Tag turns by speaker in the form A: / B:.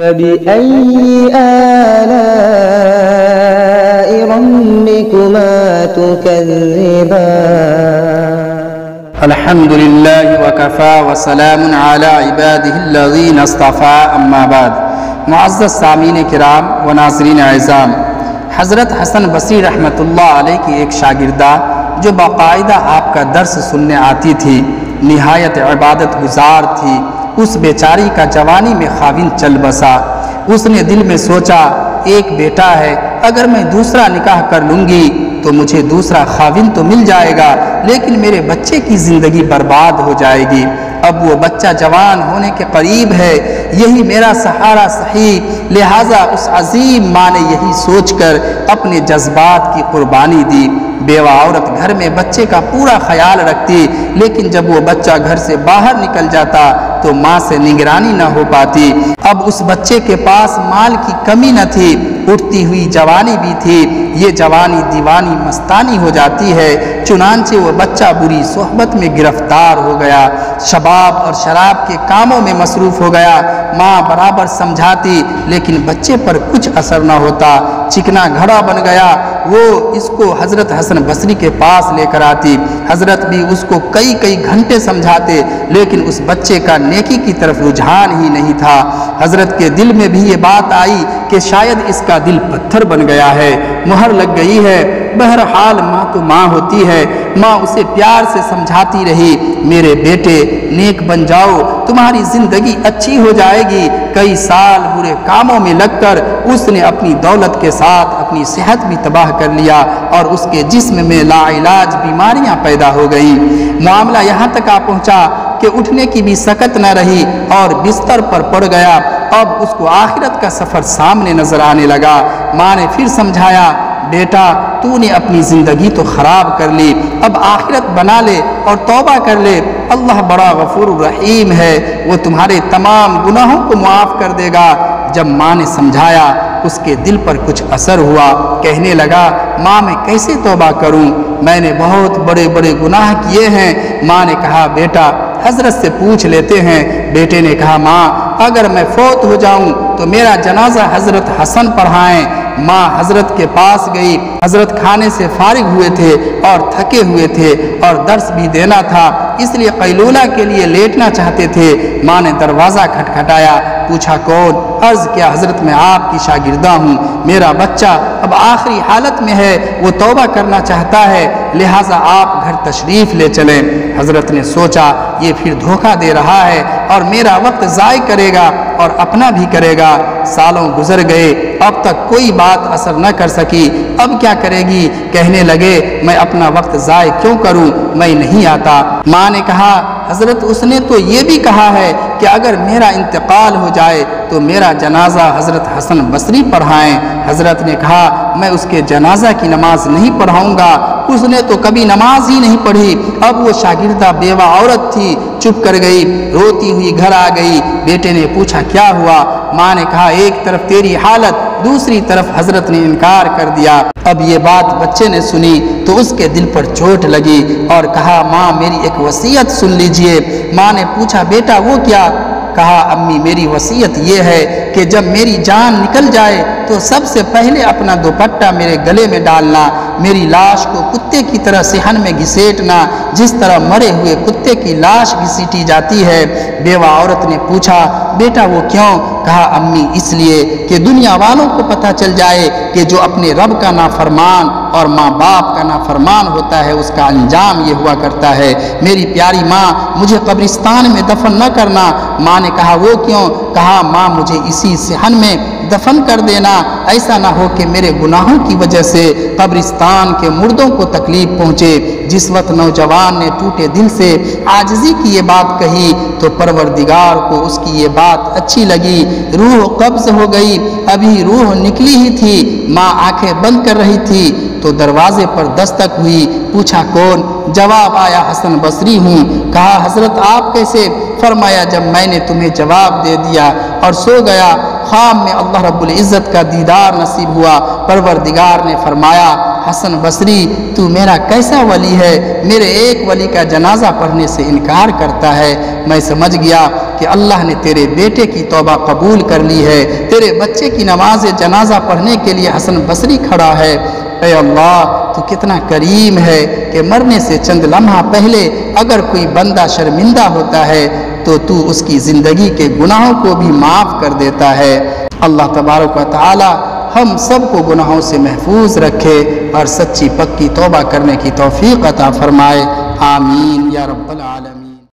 A: فبأي آلاء ربكما تكذبان
B: الحمد لله وكفى وسلام على عباده الذين اصطفى اما بعد۔ معزز سامعین کرام و ناظرین اعزام، حضرت حسن بصری رحمۃ اللہ علیہ کی ایک شاگردہ جو باقاعدہ آپ کا درس سننے آتی تھی، نہایت عبادت گزار تھی، اس بیچاری کا جوانی میں خاوند چل بسا۔ اس نے دل میں سوچا، ایک بیٹا ہے، اگر میں دوسرا نکاح کر لوں گی تو مجھے دوسرا خاوند تو مل جائے گا، لیکن میرے بچے کی زندگی برباد ہو جائے گی۔ اب وہ بچہ جوان ہونے کے قریب ہے، یہی میرا سہارا صحیح، لہٰذا اس عظیم ماں نے یہی سوچ کر اپنے جذبات کی قربانی دی۔ بیوہ عورت گھر میں بچے کا پورا خیال رکھتی، لیکن جب وہ بچہ گھر سے باہر نکل جاتا تو ماں سے نگرانی نہ ہو پاتی۔ اب اس بچے کے پاس مال کی کمی نہ تھی، اٹھتی ہوئی جوانی بھی تھی، یہ جوانی دیوانی مستانی ہو جاتی ہے، چنانچہ وہ بچہ بری صحبت میں گرفتار ہو گیا، شباب اور شراب کے کاموں میں مصروف ہو گیا۔ ماں برابر سمجھاتی لیکن بچے پر کچھ اثر نہ ہوتا، چکنا گھڑا بن گیا۔ وہ اس کو حضرت حسن بصری کے پاس لے کر آتی، حضرت بھی اس کو کئی گھنٹے سمجھاتے، لیکن اس بچے کا نیکی کی طرف رجحان ہی نہیں تھا۔ حضرت کے دل میں بھی یہ بات آئی کہ شاید اس کا دل پتھر بن گیا ہے، مہر لگ گئی ہے۔ بہرحال ماں تو ماں ہوتی ہے، ماں اسے پیار سے سمجھاتی رہی، میرے بیٹے نیک بن جاؤ، تمہاری زندگی اچھی ہو جائے گی۔ کئی سال برے کاموں میں لگ کر اس نے اپنی دولت کے ساتھ اپنی صحت بھی تباہ کر لیا اور اس کے جسم میں لا علاج بیماریاں پیدا ہو گئیں۔ معاملہ یہاں تک آ پہنچا کہ اٹھنے کی بھی سکت نہ رہی اور بستر پر پڑ گیا۔ اب اس کو آخرت کا سفر سامنے نظر آنے لگا۔ ماں نے پھر سمجھایا، بیٹا تو نے اپنی زندگی تو خراب کر لی، اب آخرت بنا لے اور توبہ کر لے، اللہ بڑا غفور رحیم ہے، وہ تمہارے تمام گناہوں کو معاف کر دے گا۔ جب ماں نے سمجھایا اس کے دل پر کچھ اثر ہوا، کہنے لگا، ماں میں کیسے توبہ کروں، میں نے بہت بڑے گناہ کیے ہیں۔ ماں نے کہا، بیٹا حضرت سے پوچھ لیتے ہیں۔ بیٹے نے کہا، ماں اگر میں فوت ہو جاؤں تو میرا جنازہ حضرت حسن پڑھائیں۔ ماں حضرت کے پاس گئی، حضرت کھانے سے فارغ ہوئے تھے اور تھکے ہوئے تھے اور درس بھی دینا تھا، اس لیے قیلولہ کے لیے لیٹنا چاہتے تھے۔ ماں نے دروازہ کھٹکھٹایا، پوچھا کون؟ عرض کیا، حضرت میں آپ کی شاگردہ ہوں، میرا بچہ اب آخری حالت میں ہے، وہ توبہ کرنا چاہتا ہے، لہٰذا آپ گھر تشریف لے چلیں۔ حضرت نے سوچا، یہ پھر دھوکہ دے رہا ہے اور میرا وقت ضائع کرے گا اور اپنا بھی کرے گا۔ سالوں گزر گئے، اب تک کوئی بات اثر نہ کر سکی، اب کیا کرے گی؟ کہنے لگے، میں اپنا وقت ضائع کیوں کروں، میں نہیں آتا۔ ماں نے کہا، حضرت اس نے تو یہ بھی کہا ہے کہ اگر میرا انتقال ہو جائے تو میرا جنازہ حضرت حسن بصری پڑھائیں۔ حضرت نے کہا، میں اس کے جنازہ کی نماز نہیں پڑھاؤں گا، اس نے تو کبھی نماز ہی نہیں پڑھی۔ اب وہ شاگردہ بیوہ عورت تھی، چپ کر گئی، روتی ہوئی گھر آ گئی۔ بیٹے نے پوچھا، کیا ہوا؟ ماں نے کہا، ایک طرف تیری حالت، دوسری طرف حضرت نے انکار کر دیا۔ اب یہ بات بچے نے سنی تو اس کے دل پر چوٹ لگی اور کہا، ماں میری ایک وصیت سن لیجئے۔ ماں نے پوچھا، بیٹا وہ کیا؟ کہا، امی میری وصیت یہ ہے کہ جب میری جان نکل جائے تو سب سے پہلے اپنا دوپٹہ میرے گلے میں ڈالنا، میری لاش کو کتے کی طرح صحن میں گھسیٹنا، جس طرح مرے ہوئے کتے کی لاش گھسیٹی جاتی ہے۔ بیوہ عورت نے پوچھا، بیٹا وہ کیوں؟ کہا، امی اس لیے کہ دنیا والوں کو پتہ چل جائے کہ جو اپنے رب کا نافرمان اور ماں باپ کا نافرمان ہوتا ہے اس کا انجام یہ ہوا کرتا ہے۔ میری پیاری ماں، مجھے قبرستان میں دفن نہ کرنا۔ ماں نے کہا، وہ کیوں؟ کہا، ماں مجھے اسی صحن میں دفن کر دینا، ایسا نہ ہو کہ میرے گناہوں کی وجہ سے قبرستان کے مردوں کو تکلیف پہنچے۔ جس وقت نوجوان نے ٹوٹے دل سے عاجزی کی یہ بات کہی تو پروردگار کو اس کی یہ بات اچھی لگی، روح قبض ہو گئی، ابھی روح نکلی ہی تھی، ماں آنکھیں بند کر رہی تھی تو دروازے پر دستک ہوئی، پوچھا کون؟ جواب آیا، حسن بصری ہوں۔ کہا، حضرت آپ کیسے؟ فرمایا، جب میں نے تمہیں جواب دے دیا اور سو گیا خواب میں اللہ رب العزت کا دیدار نصیب ہوا۔ پروردگار نے فرمایا حسن بصری تو میرا کیسا ولی ہے، میرے ایک ولی کا جنازہ پڑھنے سے انکار کرتا ہے۔ میں سمجھ گیا کہ اللہ نے تیرے بیٹے کی توبہ قبول کر لی ہے، تیرے بچے کی نماز جنازہ پڑھنے کے لیے حسن بصری کھڑا ہے۔ اے اللہ تو کتنا کریم ہے کہ مرنے سے چند لمحہ پہلے اگر کوئی بندہ شرمندہ ہوتا ہے تو اس کی زندگی کے گناہوں کو بھی معاف کر دیتا ہے۔ اللہ تبارک و تعالی ہم سب کو گناہوں سے محفوظ رکھے اور سچی پکی توبہ کرنے کی توفیق عطا فرمائے۔ آمین یا رب العالمین۔